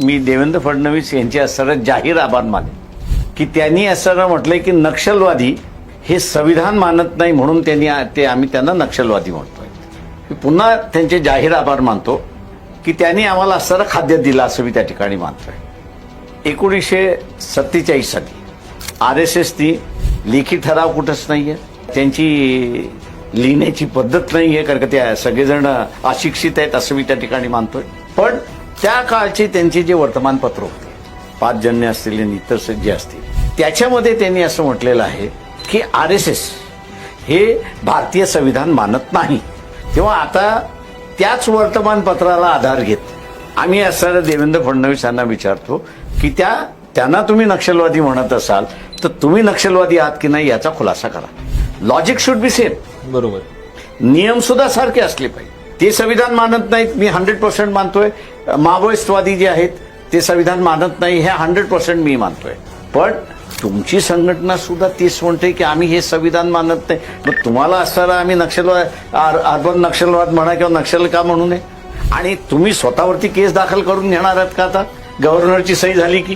मी देवेंद्र फडणवीस यांचे असणारे जाहीर आभार माने की त्यांनी असं म्हटलंय की नक्षलवादी हे संविधान मानत नाही म्हणून आम्ही त्यांना नक्षलवादी म्हणतोय. मी पुन्हा त्यांचे जाहीर आभार मानतो की त्यांनी आम्हाला असणारं खाद्य दिलं असं मी त्या ठिकाणी मानतोय. 1947 साली RSSनी लेखी ठराव कुठंच नाहीये, त्यांची लिहिण्याची पद्धत नाहीये, कारण का त्या सगळेजण अशिक्षित आहेत असं मी त्या ठिकाणी मानतोय. पण त्या काळचे त्यांचे जे वर्तमानपत्र होते, पाचजन्य असतील आणि इतर जे असतील, त्याच्यामध्ये त्यांनी असं म्हटलेलं आहे की RSS हे भारतीय संविधान मानत नाही. तेव्हा आता त्याच वर्तमानपत्राला आधार घेत आम्ही असणाऱ्या देवेंद्र फडणवीस यांना विचारतो की त्यांना तुम्ही नक्षलवादी म्हणत असाल तर तुम्ही नक्षलवादी आहात की नाही याचा खुलासा करा. Logic should be same. बरोबर. नियम सुद्धा सारखे असले पाहिजे. ते संविधान मानत नाहीत, मी 100% मानतोय. माओवादीवादी जे आहेत ते संविधान मानत नाही, हे 100% मी मानतोय. पण तुमची संघटना सुद्धा तीच म्हणते की आम्ही हे संविधान मानत नाही. मग तुम्हाला असणारा आम्ही अर्बन नक्षलवाद म्हणा किंवा नक्षल का म्हणू नये. आणि तुम्ही स्वतःवरती केस दाखल करून घेणार आहात का आता गव्हर्नरची सही झाली की